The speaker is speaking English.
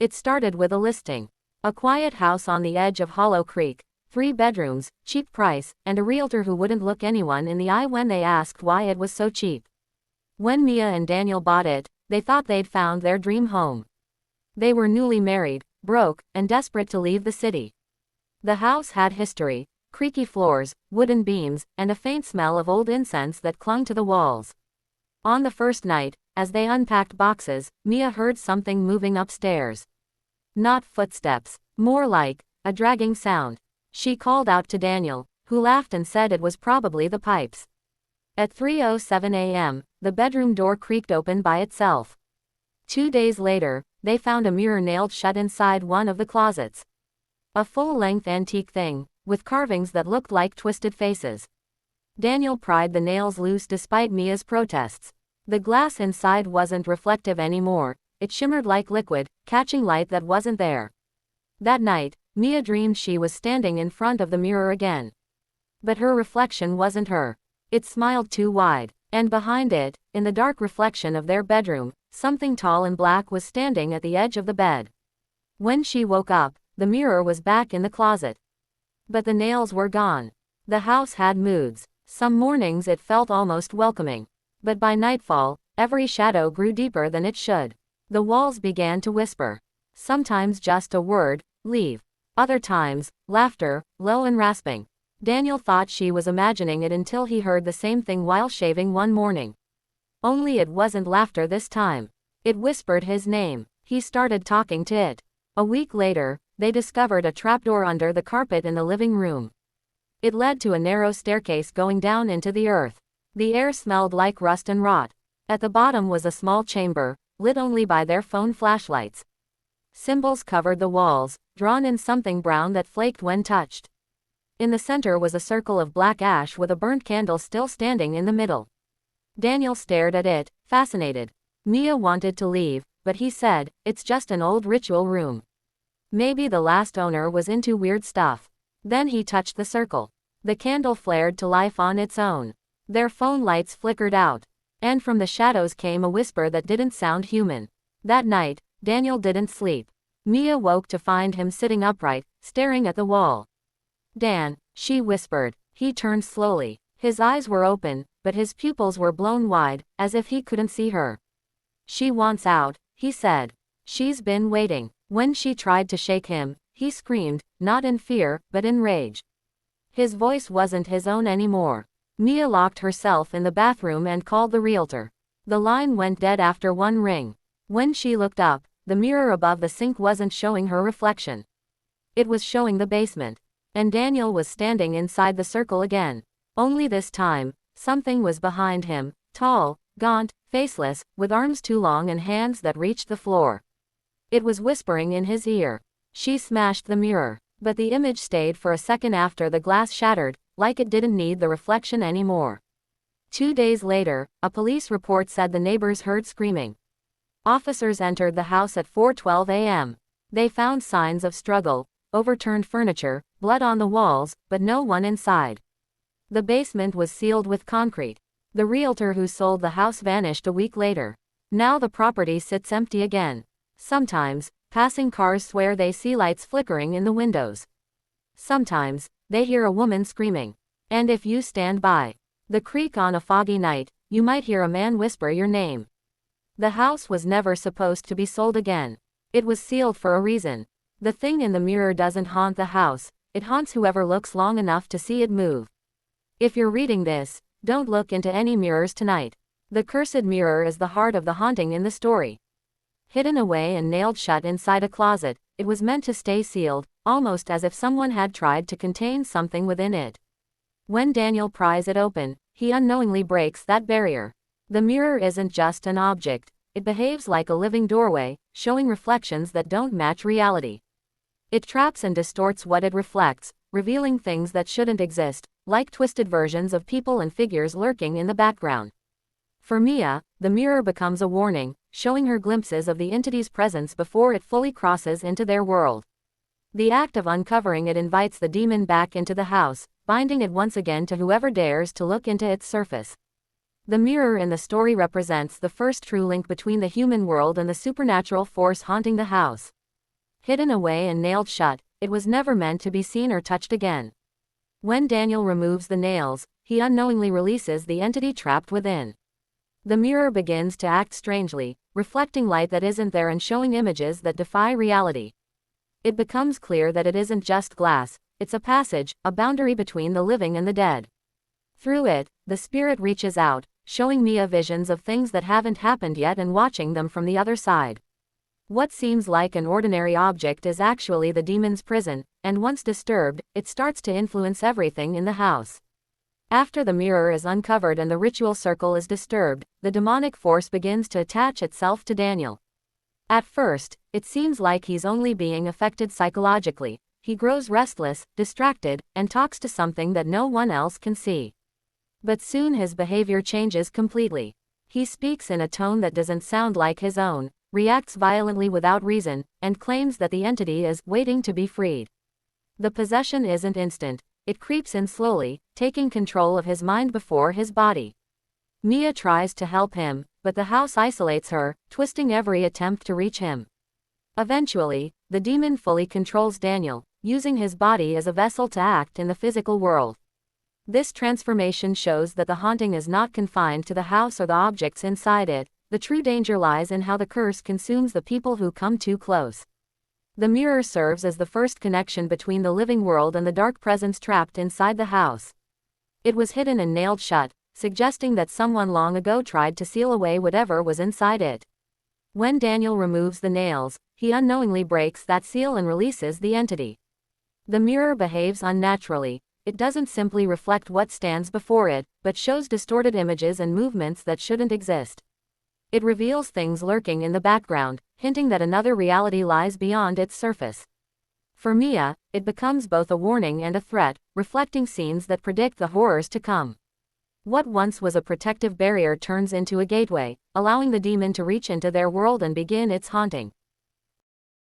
It started with a listing. A quiet house on the edge of Hollow Creek, 3 bedrooms, cheap price, and a realtor who wouldn't look anyone in the eye when they asked why it was so cheap. When Mia and Daniel bought it, they thought they'd found their dream home. They were newly married, broke, and desperate to leave the city. The house had history, creaky floors, wooden beams, and a faint smell of old incense that clung to the walls. On the first night, as they unpacked boxes, Mia heard something moving upstairs. Not footsteps, more like a dragging sound. She called out to Daniel, who laughed and said it was probably the pipes. At 3:07 a.m., the bedroom door creaked open by itself. 2 days later, they found a mirror nailed shut inside one of the closets. A full-length antique thing, with carvings that looked like twisted faces. Daniel pried the nails loose despite Mia's protests. The glass inside wasn't reflective anymore, it shimmered like liquid, catching light that wasn't there. That night, Mia dreamed she was standing in front of the mirror again. But her reflection wasn't her. It smiled too wide, and behind it, in the dark reflection of their bedroom, something tall and black was standing at the edge of the bed. When she woke up, the mirror was back in the closet. But the nails were gone. The house had moods. Some mornings it felt almost welcoming. But by nightfall, every shadow grew deeper than it should. The walls began to whisper. Sometimes just a word, leave. Other times, laughter, low and rasping. Daniel thought she was imagining it until he heard the same thing while shaving one morning. Only it wasn't laughter this time. It whispered his name. He started talking to it. A week later, they discovered a trapdoor under the carpet in the living room. It led to a narrow staircase going down into the earth. The air smelled like rust and rot. At the bottom was a small chamber, lit only by their phone flashlights. Symbols covered the walls, drawn in something brown that flaked when touched. In the center was a circle of black ash with a burnt candle still standing in the middle. Daniel stared at it, fascinated. Mia wanted to leave, but he said, "It's just an old ritual room. Maybe the last owner was into weird stuff." Then he touched the circle. The candle flared to life on its own. Their phone lights flickered out. And from the shadows came a whisper that didn't sound human. That night, Daniel didn't sleep. Mia woke to find him sitting upright, staring at the wall. "Dan," she whispered. He turned slowly. His eyes were open, but his pupils were blown wide, as if he couldn't see her. "She wants out," he said. "She's been waiting." When she tried to shake him, he screamed, not in fear, but in rage. His voice wasn't his own anymore. Mia locked herself in the bathroom and called the realtor. The line went dead after one ring. When she looked up, the mirror above the sink wasn't showing her reflection. It was showing the basement. And Daniel was standing inside the circle again. Only this time, something was behind him, tall, gaunt, faceless, with arms too long and hands that reached the floor. It was whispering in his ear. She smashed the mirror, but the image stayed for a second after the glass shattered, like it didn't need the reflection anymore. 2 days later, a police report said the neighbors heard screaming. Officers entered the house at 4:12 a.m. They found signs of struggle, overturned furniture, blood on the walls, but no one inside. The basement was sealed with concrete. The realtor who sold the house vanished a week later. Now the property sits empty again. Sometimes, passing cars swear they see lights flickering in the windows. Sometimes, they hear a woman screaming. And if you stand by the creek on a foggy night, you might hear a man whisper your name. The house was never supposed to be sold again. It was sealed for a reason. The thing in the mirror doesn't haunt the house, it haunts whoever looks long enough to see it move. If you're reading this, don't look into any mirrors tonight. The cursed mirror is the heart of the haunting in the story. Hidden away and nailed shut inside a closet, it was meant to stay sealed, almost as if someone had tried to contain something within it. When Daniel pries it open, he unknowingly breaks that barrier. The mirror isn't just an object, it behaves like a living doorway, showing reflections that don't match reality. It traps and distorts what it reflects, revealing things that shouldn't exist, like twisted versions of people and figures lurking in the background. For Mia, the mirror becomes a warning, showing her glimpses of the entity's presence before it fully crosses into their world. The act of uncovering it invites the demon back into the house, binding it once again to whoever dares to look into its surface. The mirror in the story represents the first true link between the human world and the supernatural force haunting the house. Hidden away and nailed shut, it was never meant to be seen or touched again. When Daniel removes the nails, he unknowingly releases the entity trapped within. The mirror begins to act strangely, reflecting light that isn't there and showing images that defy reality. It becomes clear that it isn't just glass, it's a passage, a boundary between the living and the dead. Through it, the spirit reaches out, showing Mia visions of things that haven't happened yet and watching them from the other side. What seems like an ordinary object is actually the demon's prison, and once disturbed, it starts to influence everything in the house. After the mirror is uncovered and the ritual circle is disturbed, the demonic force begins to attach itself to Daniel. At first, it seems like he's only being affected psychologically. He grows restless, distracted, and talks to something that no one else can see. But soon his behavior changes completely. He speaks in a tone that doesn't sound like his own, reacts violently without reason, and claims that the entity is waiting to be freed. The possession isn't instant. It creeps in slowly, taking control of his mind before his body. Mia tries to help him, but the house isolates her, twisting every attempt to reach him. Eventually, the demon fully controls Daniel, using his body as a vessel to act in the physical world. This transformation shows that the haunting is not confined to the house or the objects inside it. The true danger lies in how the curse consumes the people who come too close. The mirror serves as the first connection between the living world and the dark presence trapped inside the house. It was hidden and nailed shut, suggesting that someone long ago tried to seal away whatever was inside it. When Daniel removes the nails, he unknowingly breaks that seal and releases the entity. The mirror behaves unnaturally. It doesn't simply reflect what stands before it, but shows distorted images and movements that shouldn't exist. It reveals things lurking in the background, hinting that another reality lies beyond its surface. For Mia, it becomes both a warning and a threat, reflecting scenes that predict the horrors to come. What once was a protective barrier turns into a gateway, allowing the demon to reach into their world and begin its haunting.